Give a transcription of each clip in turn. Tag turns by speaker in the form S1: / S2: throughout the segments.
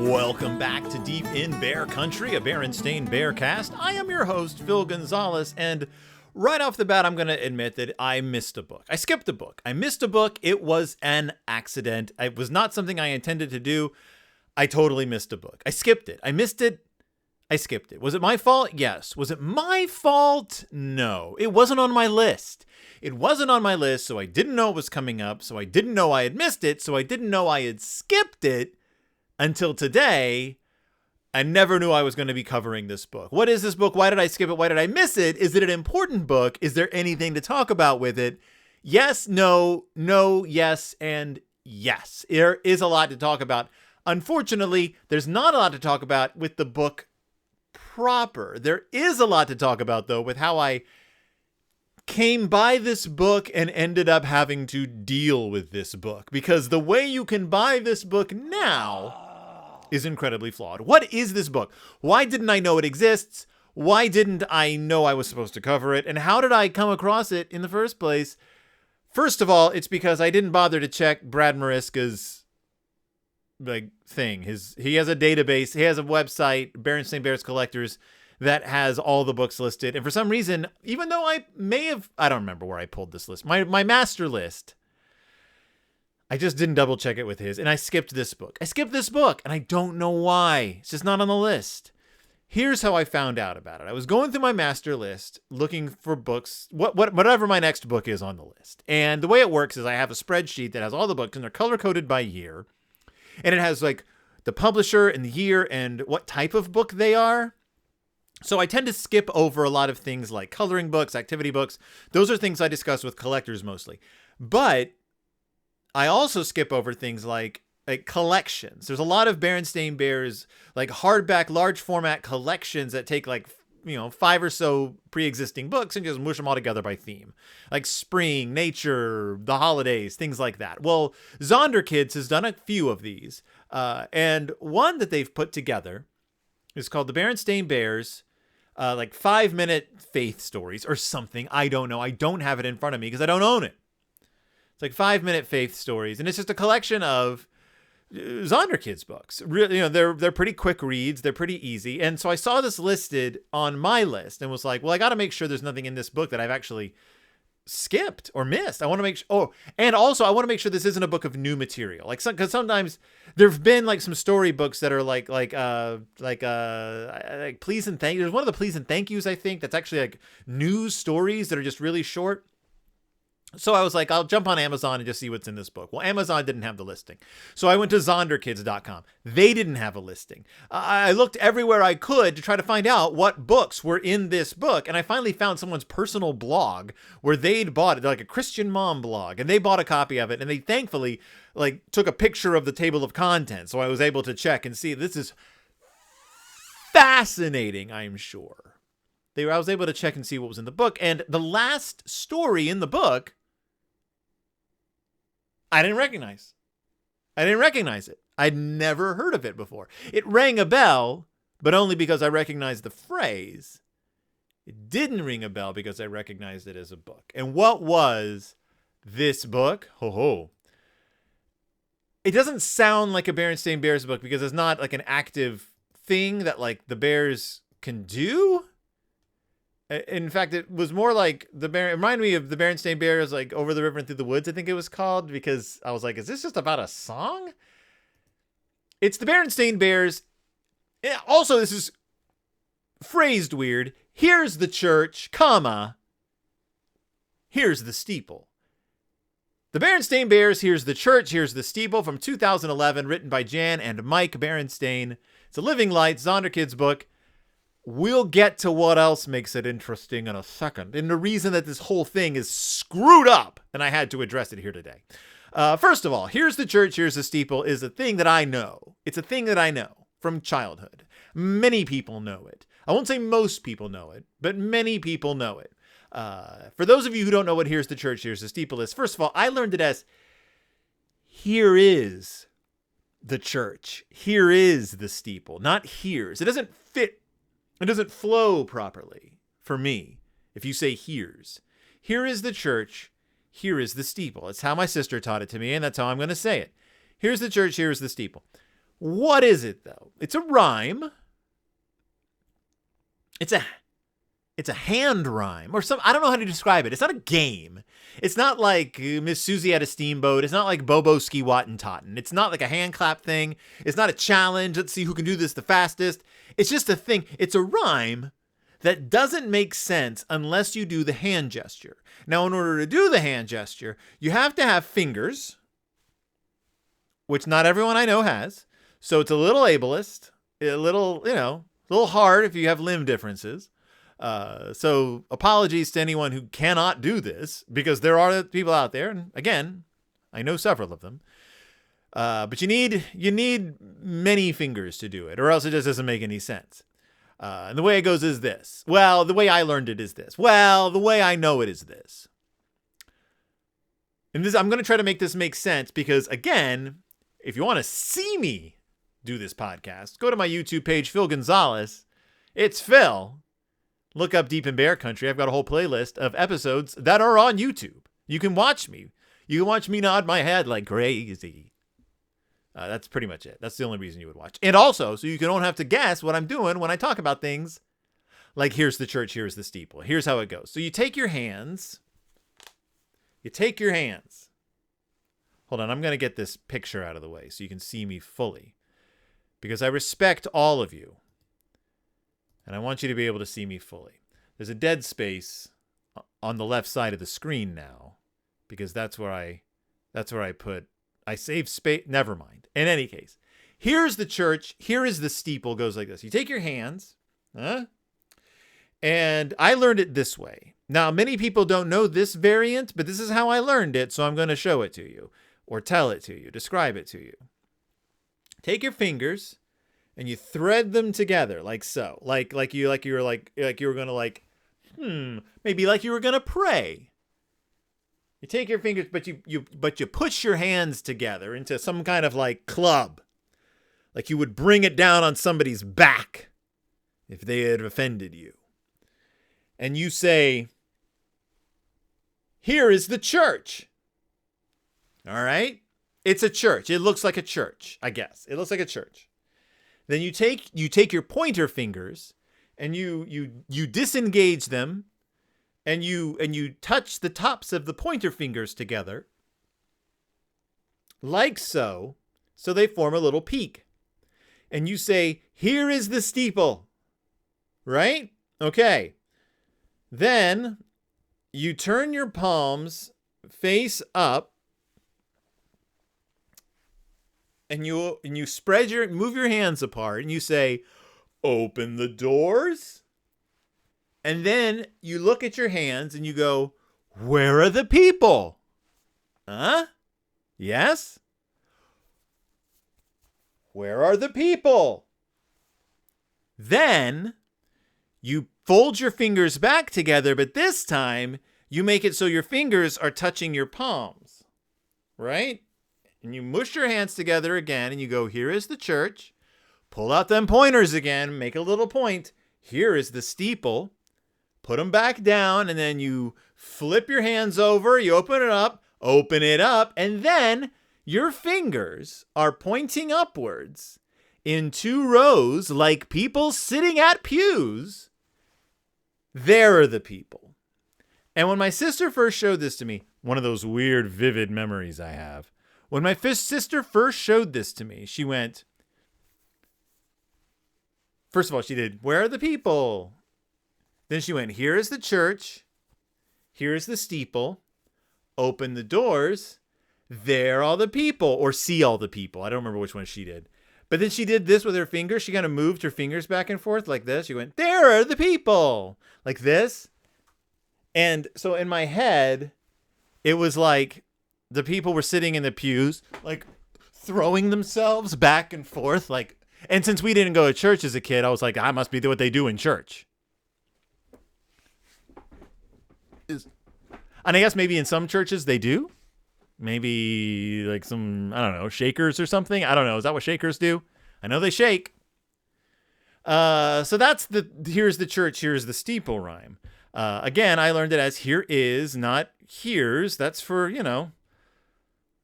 S1: Welcome back to Deep in Bear Country, a Berenstain Bear cast. I am your host, Phil Gonzalez, and right off the bat, I'm going to admit that I missed a book. I skipped a book. I missed a book. It was an accident. It was not something I intended to do. I totally missed a book. I skipped it. I missed it. I skipped it. Was it my fault? Yes. Was it my fault? No. It wasn't on my list. It wasn't on my list, so I didn't know it was coming up, so I didn't know I had missed it, so I didn't know I had skipped it until today. I never knew I was going to be covering this book. What is this book? Why did I skip it? Why did I miss it? Is it an important book? Is there anything to talk about with it? Yes, no, yes, and yes. There is a lot to talk about. Unfortunately, there's not a lot to talk about with the book proper. There is a lot to talk about, though, with how I came by this book and ended up having to deal with this book. Because the way you can buy this book now is incredibly flawed. What is this book? Why didn't I know it exists? Why didn't I know I was supposed to cover it? And how did I come across it in the first place? First of all, it's because I didn't bother to check Brad Mariska's thing. He has a database. He has a website, Berenstain Bears Collectors, that has all the books listed. And for some reason, even though I don't remember where I pulled this list, my master list, I just didn't double check it with his, and I skipped this book. And I don't know why. It's just not on the list. Here's how I found out about it. I was going through my master list, looking for books, whatever my next book is on the list. And the way it works is I have a spreadsheet that has all the books, and they're color-coded by year. And it has like the publisher and the year and what type of book they are. So I tend to skip over a lot of things like coloring books, activity books. Those are things I discuss with collectors mostly. But I also skip over things like collections. There's a lot of Berenstain Bears, like hardback, large format collections that take 5 or so pre-existing books and just mush them all together by theme. Like spring, nature, the holidays, things like that. Well, Zonderkids has done a few of these. And one that they've put together is called the Berenstain Bears, 5-minute faith stories or something. I don't know. I don't have it in front of me because I don't own it. It's like 5-minute faith stories. And it's just a collection of Zonderkids books. Really, they're pretty quick reads. They're pretty easy. And so I saw this listed on my list and was like, well, I got to make sure there's nothing in this book that I've actually skipped or missed. I want to make sure. Oh, and also I want to make sure this isn't a book of new material. Because sometimes there've been some story books that are like please and thank. There's one of the please and thank yous, I think, that's actually news stories that are just really short. So I was like, I'll jump on Amazon and just see what's in this book. Well, Amazon didn't have the listing. So I went to zonderkids.com. They didn't have a listing. I looked everywhere I could to try to find out what books were in this book. And I finally found someone's personal blog where they'd bought it, like a Christian mom blog. And they bought a copy of it. And they thankfully took a picture of the table of contents. So I was able to check and see. This is fascinating, I'm sure. I was able to check and see what was in the book. And the last story in the book, I didn't recognize it. I'd never heard of it before. It rang a bell, but only because I recognized the phrase. It didn't ring a bell because I recognized it as a book. And what was this book? It doesn't sound like a Berenstain Bears book because it's not an active thing that the Bears can do. In fact, it was more like it reminded me of the Berenstain Bears, Over the River and Through the Woods, I think it was called, because I was like, is this just about a song? It's the Berenstain Bears. Also, this is phrased weird. Here's the church, here's the steeple. The Berenstain Bears, here's the church, here's the steeple, from 2011, written by Jan and Mike Berenstain. It's a Living Light Zonderkids book. We'll get to what else makes it interesting in a second. And the reason that this whole thing is screwed up, and I had to address it here today. First of all, here's the church, here's the steeple is a thing that I know. It's a thing that I know from childhood. Many people know it. I won't say most people know it, but many people know it. For those of you who don't know what here's the church, here's the steeple is, first of all, I learned it as here is the church. Here is the steeple, not here's. It doesn't fit. It doesn't flow properly for me if you say here's. Here is the church, here is the steeple. It's how my sister taught it to me, and that's how I'm going to say it. Here's the church, here's the steeple. What is it, though? It's a rhyme. It's a hand rhyme or some. I don't know how to describe it. It's not a game. It's not like Miss Susie had a steamboat. It's not like Bobo Ski Watten Totten. It's not like a hand clap thing. It's not a challenge. Let's see who can do this the fastest. It's just a thing. It's a rhyme that doesn't make sense unless you do the hand gesture. Now, in order to do the hand gesture, you have to have fingers, which not everyone I know has. So it's a little ableist, a little, a little hard if you have limb differences. So apologies to anyone who cannot do this, because there are people out there, and again, I know several of them. But you need many fingers to do it, or else it just doesn't make any sense. And the way it goes is this. Well, the way I learned it is this. Well, the way I know it is this. And this, I'm going to try to make this make sense because, again, if you want to see me do this podcast, go to my YouTube page, Phil Gonzalez. It's Phil. Look up Deep in Bear Country. I've got a whole playlist of episodes that are on YouTube. You can watch me. You can watch me nod my head like crazy. That's pretty much it. That's the only reason you would watch. And also, so you don't have to guess what I'm doing when I talk about things like here's the church, here's the steeple. Here's how it goes. So you take your hands. Hold on, I'm going to get this picture out of the way so you can see me fully. Because I respect all of you. And I want you to be able to see me fully. There's a dead space on the left side of the screen now. Because that's where I put... I saved space. Never mind. In any case, here's the church. Here is the steeple. Goes like this. You take your hands. And I learned it this way. Now, many people don't know this variant, but this is how I learned it. So I'm going to show it to you or tell it to you, describe it to you. Take your fingers and you thread them together like so. Like you were going to maybe like you were going to pray. You take your fingers, but you push your hands together into some kind of like club. Like you would bring it down on somebody's back if they had offended you. And you say, here is the church. All right? It's a church. It looks like a church, I guess. It looks like a church. Then you take your pointer fingers and you disengage them. And you touch the tops of the pointer fingers together, like so they form a little peak. And you say, here is the steeple, right? Okay. Then you turn your palms face up, and you move your hands apart, and you say, open the doors. And then you look at your hands and you go, where are the people? Huh? Yes? Where are the people? Then you fold your fingers back together, but this time you make it so your fingers are touching your palms, right? And you mush your hands together again and you go, here is the church. Pull out them pointers again, make a little point. Here is the steeple. Put them back down, and then you flip your hands over, you open it up, and then your fingers are pointing upwards in 2 rows like people sitting at pews. There are the people. And when my sister first showed this to me, one of those weird, vivid memories I have, when my sister first showed this to me, she went, first of all, she did, where are the people? Then she went, here is the church. Here is the steeple. Open the doors. There are all the people. Or see all the people. I don't remember which one she did. But then she did this with her fingers. She kind of moved her fingers back and forth like this. She went, there are the people. Like this. And so in my head, it was like the people were sitting in the pews, like throwing themselves back and forth. And since we didn't go to church as a kid, I was like, I must be what they do in church. And I guess maybe in some churches they do. Maybe like some, I don't know, shakers or something. I don't know. Is that what shakers do? I know they shake. So that's here's the church, here's the steeple rhyme. Again, I learned it as here is, not here's. That's for,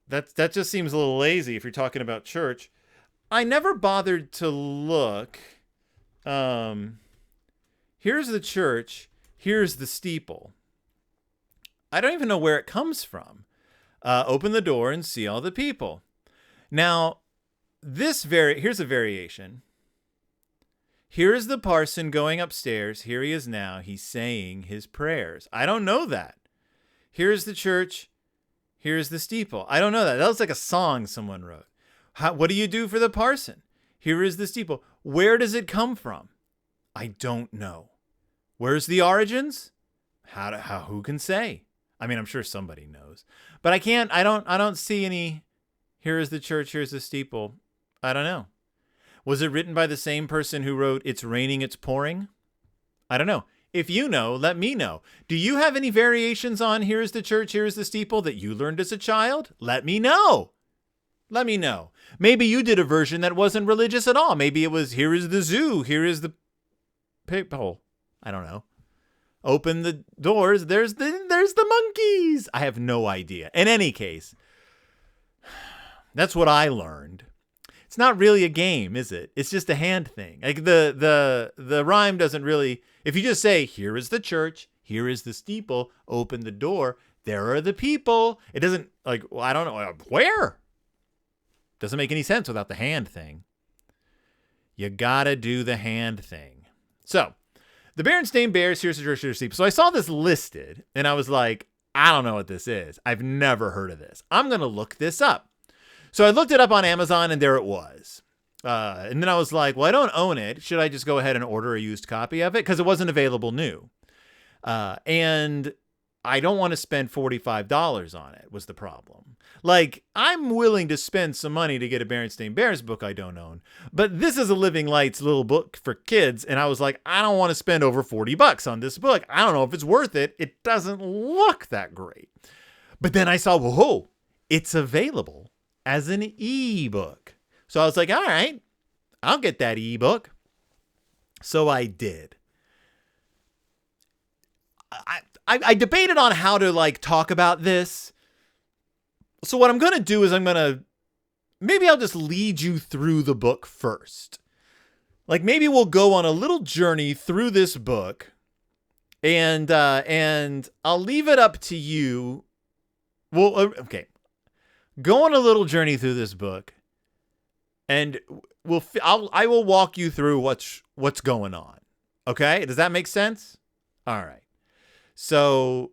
S1: that just seems a little lazy if you're talking about church. I never bothered to look. Here's the church. Here's the steeple. I don't even know where it comes from. Open the door and see all the people. Now, here's a variation. Here is the parson going upstairs. Here he is now. He's saying his prayers. I don't know that. Here's the church. Here's the steeple. I don't know that. That was like a song someone wrote. What do you do for the parson? Here is the steeple. Where does it come from? I don't know. Where's the origins? Who can say? I mean, I'm sure somebody knows, but I don't see any. Here is the church. Here's the steeple. I don't know. Was it written by the same person who wrote It's Raining, It's Pouring? I don't know. If you know, let me know. Do you have any variations on Here's the Church, Here's the Steeple that you learned as a child? Let me know. Let me know. Maybe you did a version that wasn't religious at all. Maybe it was Here is the zoo, here is the peephole. I don't know. Open the doors, there's the monkeys. I have no idea. In any case, that's what I learned. It's not really a game, is it? It's just a hand thing. Like the rhyme doesn't really, if you just say, here is the church, here is the steeple, open the door, there are the people. It doesn't, like, well, I don't know, where? Doesn't make any sense without the hand thing. You gotta do the hand thing. So, the Berenstain Bears, here's the church, here's the steeple. So I saw this listed, and I was like, I don't know what this is. I've never heard of this. I'm gonna look this up. So I looked it up on Amazon, and there it was. And then I was like, well, I don't own it. Should I just go ahead and order a used copy of it? Because it wasn't available new. And I don't want to spend $45 on it, was the problem. Like, I'm willing to spend some money to get a Berenstain Bears book I don't own. But this is a Living Lights little book for kids. And I was like, I don't want to spend over $40 on this book. I don't know if it's worth it. It doesn't look that great. But then I saw, whoa, it's available as an ebook. So I was like, all right, I'll get that ebook. So I did. I debated on how to like talk about this. So what I'm going to do is maybe I'll just lead you through the book first. Like maybe we'll go on a little journey through this book and I'll leave it up to you. Well, okay. Go on a little journey through this book, and I will walk you through what's going on. Okay, does that make sense? All right. So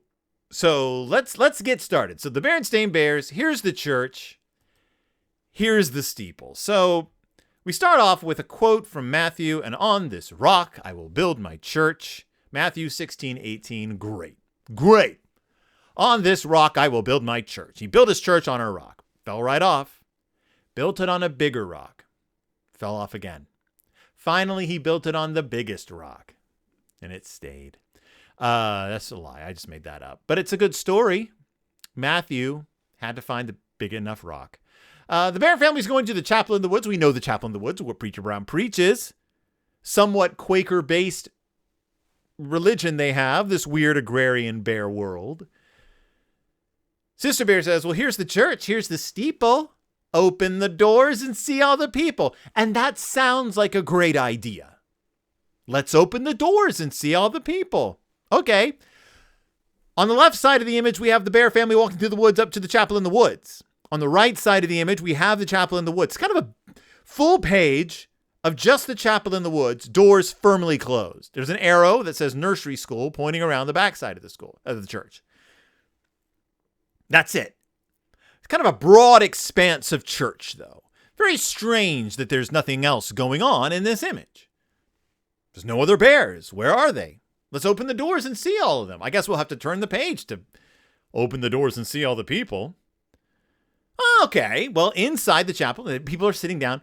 S1: let's get started. So the Berenstain Bears. Here's the church. Here's the steeple. So we start off with a quote from Matthew, and on this rock I will build my church. Matthew 16:18. Great. On this rock I will build my church. He built his church on a rock. Fell right off. Built it on a bigger rock. Fell off again. Finally, he built it on the biggest rock. And it stayed. That's a lie. I just made that up. But it's a good story. Matthew had to find the big enough rock. The Bear family's going to the chapel in the woods. We know the chapel in the woods, where Preacher Brown preaches. Somewhat Quaker-based religion they have, this weird agrarian bear world. Sister Bear says, well, here's the church. Here's the steeple. Open the doors and see all the people. And that sounds like a great idea. Let's open the doors and see all the people. Okay. On the left side of the image, we have the Bear family walking through the woods up to the chapel in the woods. On the right side of the image, we have the chapel in the woods. It's kind of a full page of just the chapel in the woods, doors firmly closed. There's an arrow that says nursery school pointing around the backside of the church. That's it. It's kind of a broad expanse of church, though. Very strange that there's nothing else going on in this image. There's no other bears. Where are they? Let's open the doors and see all of them. I guess we'll have to turn the page to open the doors and see all the people. Okay, well, inside the chapel, people are sitting down.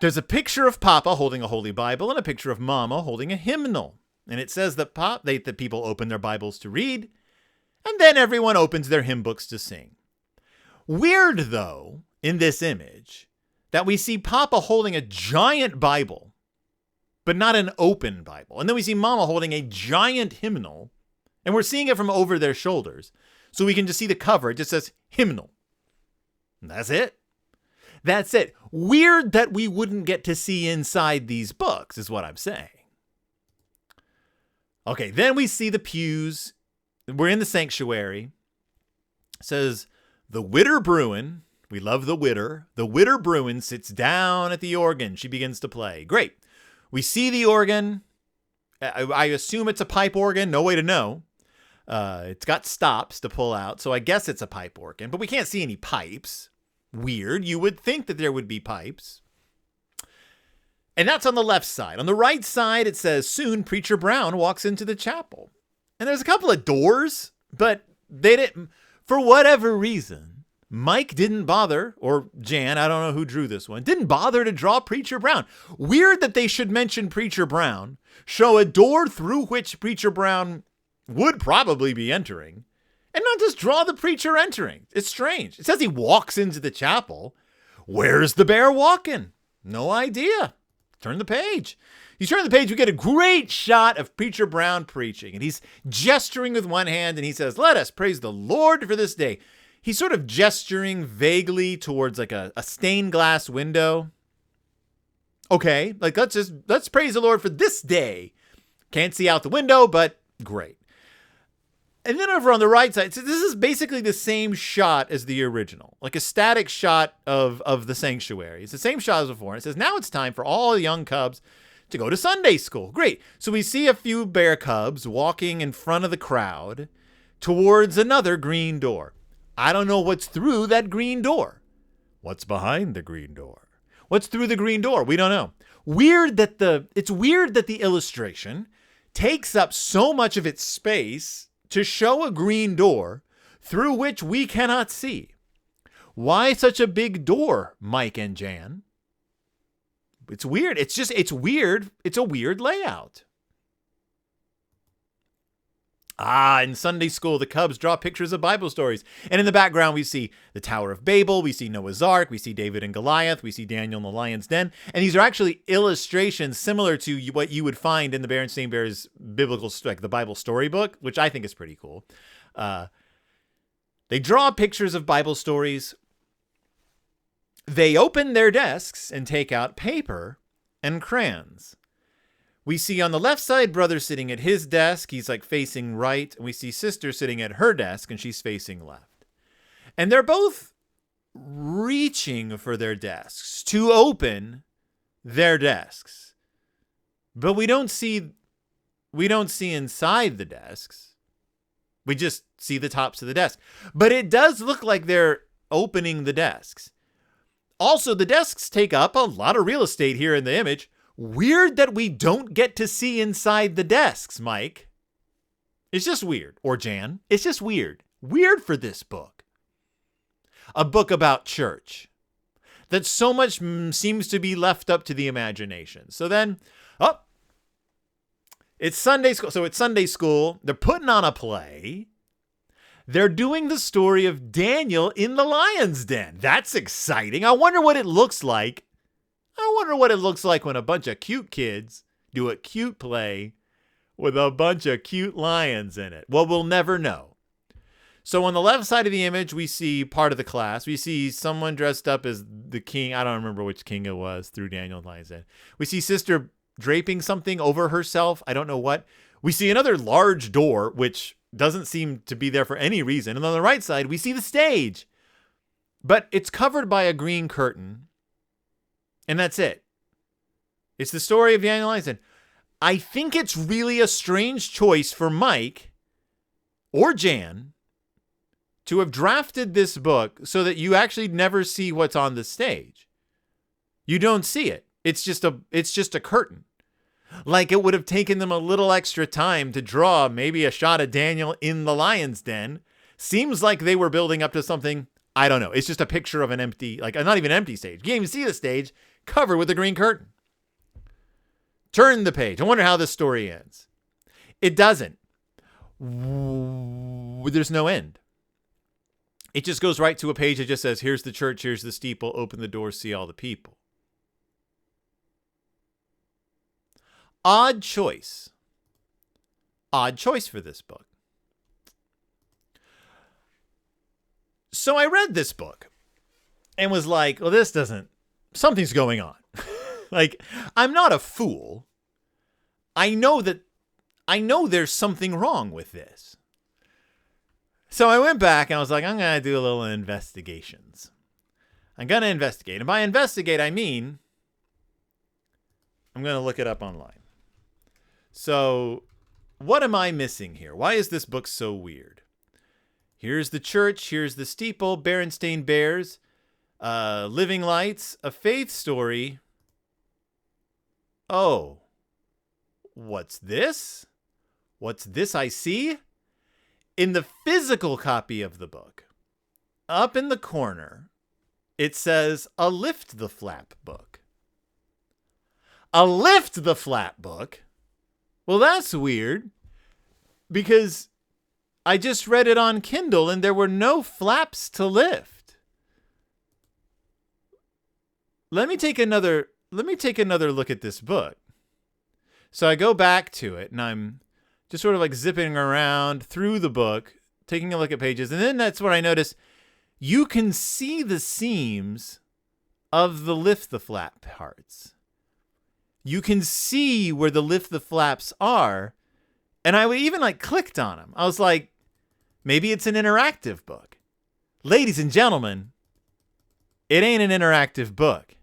S1: There's a picture of Papa holding a Holy Bible and a picture of Mama holding a hymnal. And it says that the people open their Bibles to read, and then everyone opens their hymn books to sing. Weird, though, in this image, that we see Papa holding a giant Bible, but not an open Bible. And then we see Mama holding a giant hymnal, and we're seeing it from over their shoulders. So we can just see the cover. It just says hymnal. And that's it. That's it. Weird that we wouldn't get to see inside these books is what I'm saying. Okay, then we see the pews. We're in the sanctuary. It says, the Widder Bruin, we love the Widder. The Widder Bruin sits down at the organ. She begins to play. Great. We see the organ. I assume it's a pipe organ. No way to know. It's got stops to pull out, so I guess it's a pipe organ. But we can't see any pipes. Weird. You would think that there would be pipes. And that's on the left side. On the right side, it says, soon Preacher Brown walks into the chapel. And there's a couple of doors, but they didn't, for whatever reason, Mike didn't bother, or Jan, I don't know who drew this one, didn't bother to draw Preacher Brown. Weird that they should mention Preacher Brown, show a door through which Preacher Brown would probably be entering, and not just draw the preacher entering. It's strange. It says he walks into the chapel. Where's the bear walking? No idea. Turn the page. You turn the page, we get a great shot of Preacher Brown preaching, and he's gesturing with one hand, and he says, let us praise the Lord for this day. He's sort of gesturing vaguely towards like a stained glass window. Okay, like let's praise the Lord for this day. Can't see out the window, but great. And then over on the right side, so this is basically the same shot as the original, like a static shot of the sanctuary. It's the same shot as before. And it says, now it's time for all the young cubs to go to Sunday school. Great. So we see a few bear cubs walking in front of the crowd towards another green door. I don't know what's through that green door. What's behind the green door? What's through the green door? We don't know. It's weird that the illustration takes up so much of its space to show a green door through which we cannot see. Why such a big door, Mike and Jan? It's weird. It's weird. It's a weird layout. In Sunday school, the Cubs draw pictures of Bible stories. And in the background, we see the Tower of Babel. We see Noah's Ark. We see David and Goliath. We see Daniel in the lion's den. And these are actually illustrations similar to what you would find in the Berenstain Bears biblical, like the Bible storybook, which I think is pretty cool. They draw pictures of Bible stories. They open their desks and take out paper and crayons. We see on the left side, brother sitting at his desk. He's like facing right. And we see sister sitting at her desk and she's facing left. And they're both reaching for their desks to open their desks. But we don't see inside the desks. We just see the tops of the desk. But it does look like they're opening the desks. Also, the desks take up a lot of real estate here in the image. Weird that we don't get to see inside the desks, Mike. It's just weird. Or Jan. It's just weird. Weird for this book. A book about church. That so much seems to be left up to the imagination. So then, it's Sunday school. So it's Sunday school. They're putting on a play. They're doing the story of Daniel in the lion's den. That's exciting. I wonder what it looks like. I wonder what it looks like when a bunch of cute kids do a cute play with a bunch of cute lions in it. Well, we'll never know. So on the left side of the image, we see part of the class. We see someone dressed up as the king. I don't remember which king it was through Daniel and Lion's Den. We see sister draping something over herself. I don't know what. We see another large door, which doesn't seem to be there for any reason. And on the right side, we see the stage. But it's covered by a green curtain. And that's it. It's the story of Daniel Lion's Den. I think it's really a strange choice for Mike or Jan to have drafted this book so that you actually never see what's on the stage. You don't see it. It's just a curtain. Like it would have taken them a little extra time to draw maybe a shot of Daniel in the lion's den. Seems like they were building up to something. I don't know. It's just a picture of an empty, like not even an empty stage. You can't even see the stage covered with a green curtain. Turn the page. I wonder how this story ends. It doesn't. There's no end. It just goes right to a page that just says, here's the church, here's the steeple, open the door, see all the people. Odd choice. Odd choice for this book. So I read this book. and was like, well, something's going on. Like, I'm not a fool. I know there's something wrong with this. So I went back and I was like, I'm going to do a little investigations. I'm going to investigate. And by investigate, I mean, I'm going to look it up online. So what am I missing here? Why is this book so weird? Here's the church. Here's the steeple. Berenstain Bears. Living Lights. A faith story. Oh. What's this? What's this I see? In the physical copy of the book, up in the corner, it says a Lift the Flap book. A Lift the Flap book? Well, that's weird, because I just read it on Kindle and there were no flaps to lift. Let me take another look at this book. So I go back to it and I'm just sort of like zipping around through the book, taking a look at pages. And then that's where I notice you can see the seams of the lift the flap parts. You can see where the lift the flaps are. And I even like clicked on them. I was like, maybe it's an interactive book. Ladies and gentlemen, it ain't an interactive book.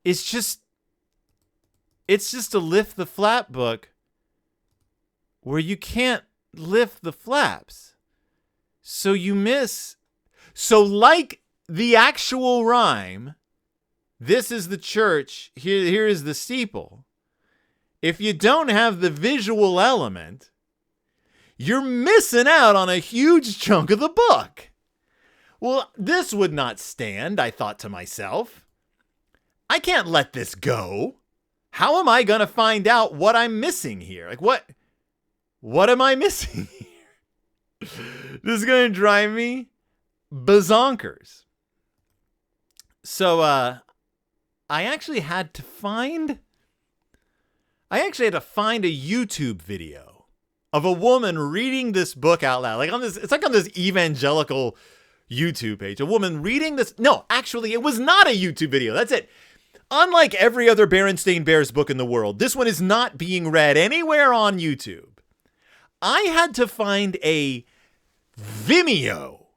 S1: It's just a lift the flap book where you can't lift the flaps. So you miss. So like the actual rhyme, this is the church, here is the steeple. If you don't have the visual element, you're missing out on a huge chunk of the book. Well, this would not stand, I thought to myself. I can't let this go. How am I going to find out what I'm missing here? Like, what am I missing here? This is going to drive me bazonkers. So, I actually had to find a YouTube video of a woman reading this book out loud. It's like on this evangelical YouTube page. A woman reading this. No, actually, it was not a YouTube video. That's it. Unlike every other Berenstain Bears book in the world, this one is not being read anywhere on YouTube. I had to find a Vimeo.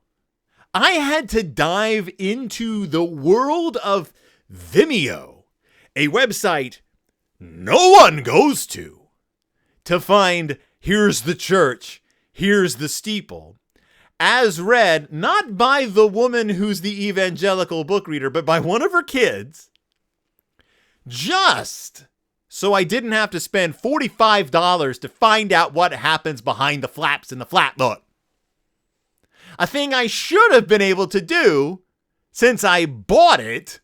S1: I had to dive into the world of Vimeo, a website no one goes to find here's the church, here's the steeple, as read not by the woman who's the evangelical book reader, but by one of her kids, just so I didn't have to spend $45 to find out what happens behind the flaps in the flap book. A thing I should have been able to do since I bought it.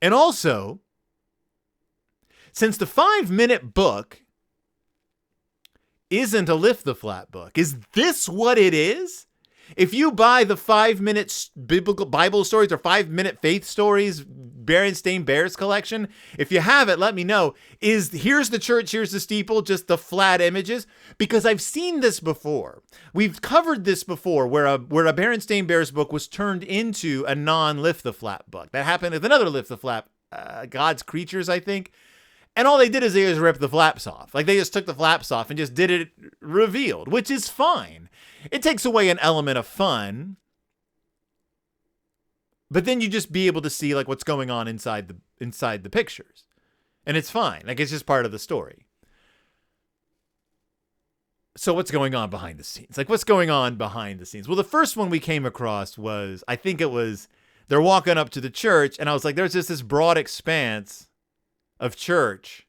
S1: And also, since the 5-minute book isn't a lift the flap book, is this what it is? If you buy the 5-minute biblical Bible stories or 5-minute faith stories, Berenstain Bears collection, if you have it, let me know. Here's the church, here's the steeple, just the flat images? Because I've seen this before. We've covered this before, where a Berenstain Bears book was turned into a non-lift the flap book. That happened with another lift the flap, God's Creatures, I think. And all they did is they just ripped the flaps off. Like, they just took the flaps off and just did it revealed, which is fine. It takes away an element of fun. But then you just be able to see like what's going on inside the pictures. And it's fine. Like, it's just part of the story. So what's going on behind the scenes? Like, what's going on behind the scenes? Well, the first one we came across was, I think it was, they're walking up to the church, and I was like, there's just this broad expanse of church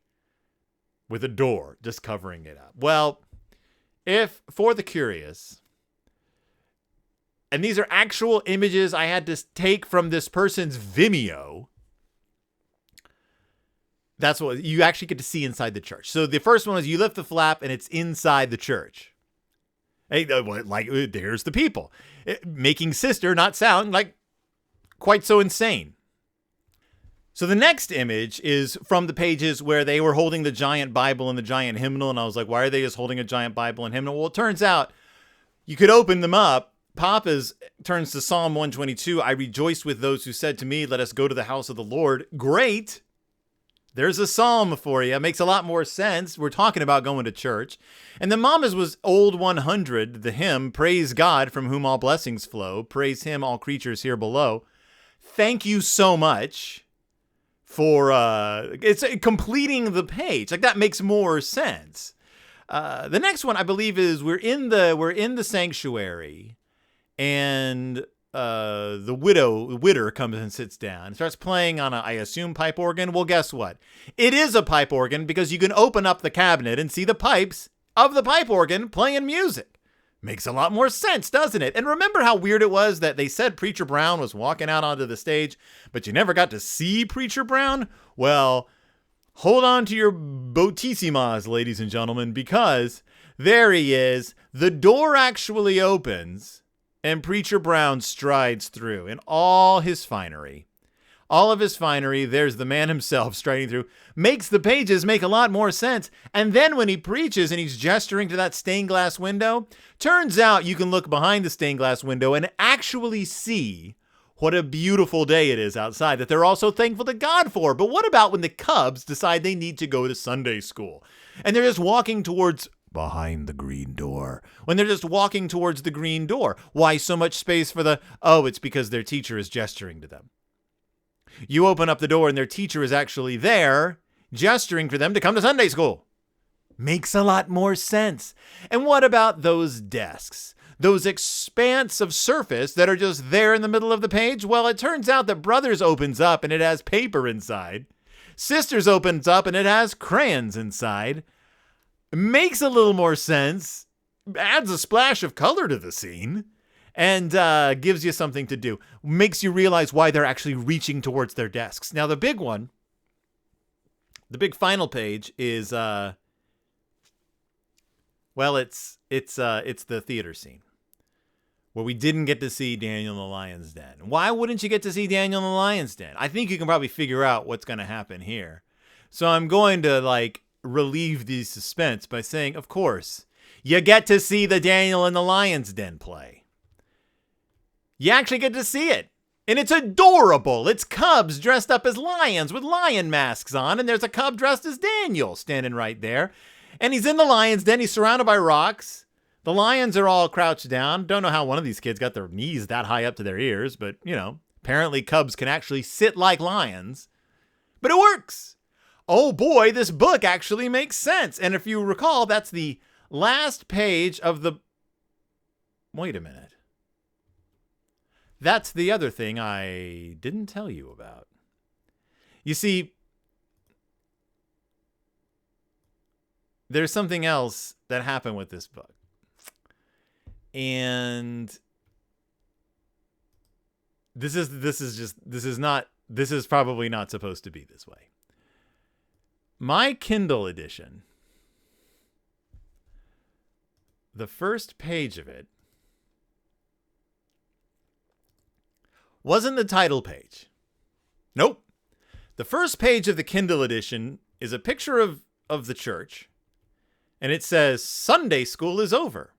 S1: with a door just covering it up. Well, if for the curious, and these are actual images I had to take from this person's Vimeo, that's what you actually get to see inside the church. So the first one is you lift the flap and it's inside the church. Hey, like, there's the people making sister not sound like quite so insane. So the next image is from the pages where they were holding the giant Bible and the giant hymnal. And I was like, why are they just holding a giant Bible and hymnal? Well, it turns out you could open them up Pop turns to Psalm 122. I rejoiced with those who said to me, let us go to the house of the Lord. Great. There's a psalm for you. It makes a lot more sense. We're talking about going to church. And then Mama's was Old 100, the hymn, praise God from whom all blessings flow. Praise him, all creatures here below. Thank you so much for it's completing the page. Like, that makes more sense. The next one, I believe, is we're in the sanctuary, and the widow comes and sits down and starts playing on I assume, pipe organ. Well, guess what? It is a pipe organ, because you can open up the cabinet and see the pipes of the pipe organ playing music. Makes a lot more sense, doesn't it? And remember how weird it was that they said Preacher Brown was walking out onto the stage, but you never got to see Preacher Brown? Well, hold on to your botissimas, ladies and gentlemen, because there he is. The door actually opens, and Preacher Brown strides through in all his finery. All of his finery, there's the man himself striding through, makes the pages make a lot more sense. And then when he preaches and he's gesturing to that stained glass window, turns out you can look behind the stained glass window and actually see what a beautiful day it is outside that they're also thankful to God for. But what about when the Cubs decide they need to go to Sunday school and they're just walking towards behind the green door? When they're just walking towards the green door, why so much space for it's because their teacher is gesturing to them. You open up the door and their teacher is actually there gesturing for them to come to Sunday school. Makes a lot more sense. And what about those desks? Those expanse of surface that are just there in the middle of the page? Well, it turns out that Brothers opens up and it has paper inside. Sisters opens up and it has crayons inside. Makes a little more sense. Adds a splash of color to the scene. And gives you something to do. Makes you realize why they're actually reaching towards their desks. Now, the big one, the big final page is, it's the theater scene where we didn't get to see Daniel in the Lion's Den. Why wouldn't you get to see Daniel in the Lion's Den? I think you can probably figure out what's going to happen here. So I'm going to relieve the suspense by saying, of course, you get to see the Daniel in the Lion's Den play. You actually get to see it. And it's adorable. It's cubs dressed up as lions with lion masks on. And there's a cub dressed as Daniel standing right there. And he's in the lion's den. He's surrounded by rocks. The lions are all crouched down. Don't know how one of these kids got their knees that high up to their ears. But, apparently cubs can actually sit like lions. But it works. Oh boy, this book actually makes sense. And if you recall, that's the last page of the... Wait a minute. That's the other thing I didn't tell you about. You see, there's something else that happened with this book. And this is probably not supposed to be this way. My Kindle edition, the first page of it wasn't the title page. Nope. The first page of the Kindle edition is a picture of the church, and it says, Sunday school is over,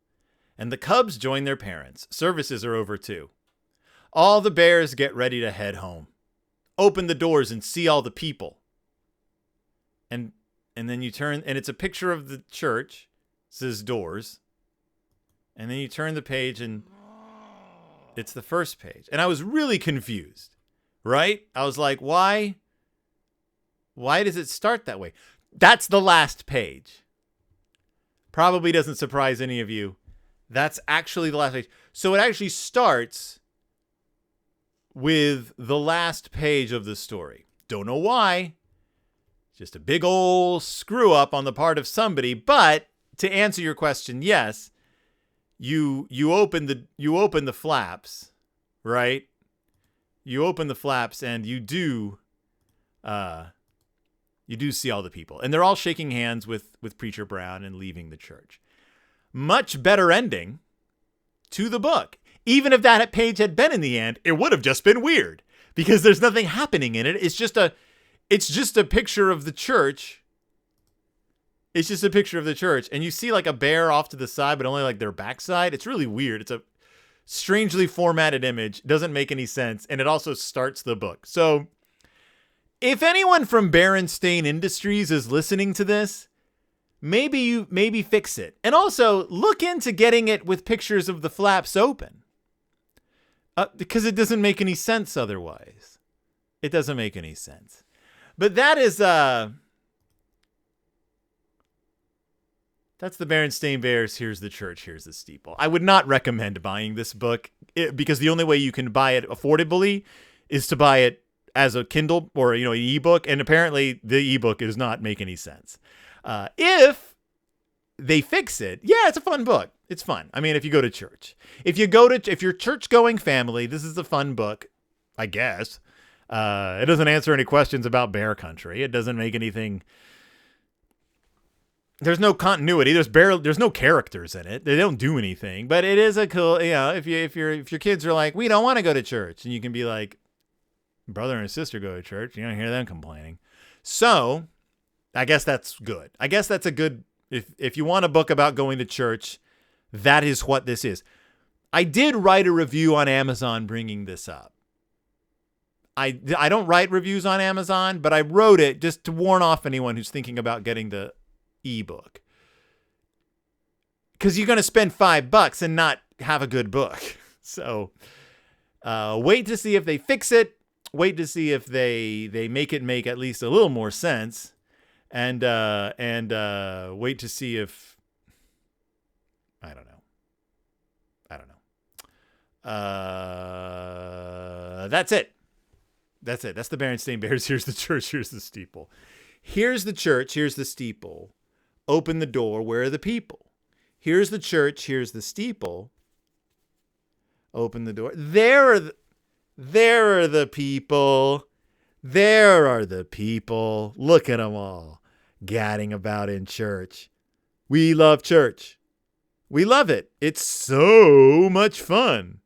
S1: and the Cubs join their parents. Services are over too. All the Bears get ready to head home. Open the doors and see all the people. And then you turn, and it's a picture of the church. It says doors. And then you turn the page and it's the first page. And I was really confused, right? I was like, why does it start that way? That's the last page. Probably doesn't surprise any of you. That's actually the last page. So it actually starts with the last page of the story. Don't know why. Just a big old screw up on the part of somebody. But to answer your question, yes. You open the flaps, right? You open the flaps and you do see all the people. And they're all shaking hands with Preacher Brown and leaving the church. Much better ending to the book. Even if that page had been in the end, it would have just been weird because there's nothing happening in it. It's just a picture of the church. It's just a picture of the church. And you see a bear off to the side, but only their backside. It's really weird. strangely formatted image. Doesn't make any sense. And it also starts the book. So if anyone from Berenstain Industries is listening to this, maybe fix it. And also look into getting it with pictures of the flaps open. Because it doesn't make any sense otherwise. It doesn't make any sense. But that is that's the Berenstain Bears. Here's the church. Here's the steeple. I would not recommend buying this book because the only way you can buy it affordably is to buy it as a Kindle or, an ebook. And apparently the ebook does not make any sense. If they fix it, yeah, it's a fun book. It's fun. I mean, if you go to church, if you're church going family, this is a fun book, I guess. It doesn't answer any questions about bear country. It doesn't make anything. There's no continuity. There's no characters in it. They don't do anything, but it is a cool, if your kids are like, we don't want to go to church, and you can be like, brother and sister go to church. You don't hear them complaining. So I guess that's good. I guess that's a good, if you want a book about going to church, that is what this is. I did write a review on Amazon bringing this up. I don't write reviews on Amazon, but I wrote it just to warn off anyone who's thinking about getting the ebook. Because you're going to spend $5 and not have a good book. So wait to see if they fix it. Wait to see if they make it make at least a little more sense. And wait to see if, I don't know. That's it. That's the Berenstain Bears. Here's the church. Here's the steeple. Here's the church. Here's the steeple. Open the door. Where are the people? Here's the church. Here's the steeple. Open the door. There are the people. There are the people. Look at them all gadding about in church. We love church. We love it. It's so much fun.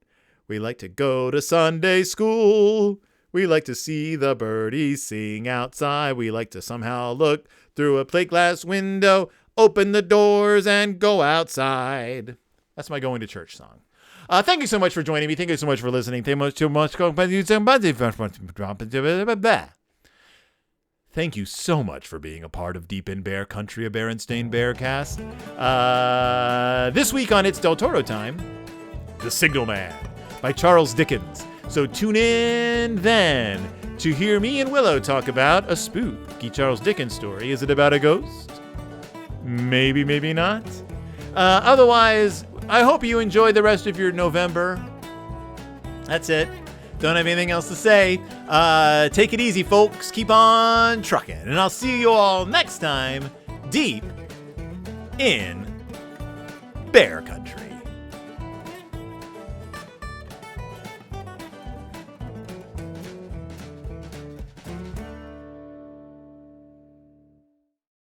S1: We like to go to Sunday school. We like to see the birdies sing outside. We like to somehow look through a plate glass window, open the doors, and go outside. That's my going to church song. Thank you so much for joining me. Thank you so much for listening. Thank you so much for being a part of Deep in Bear Country, a Berenstain Bearcast. This week on It's Del Toro Time, The Signal Man by Charles Dickens. So tune in then to hear me and Willow talk about a spooky Charles Dickens story. Is it about a ghost? Maybe, maybe not. Otherwise, I hope you enjoy the rest of your November. That's it. Don't have anything else to say. Take it easy, folks. Keep on trucking. And I'll see you all next time, deep in Bear Country.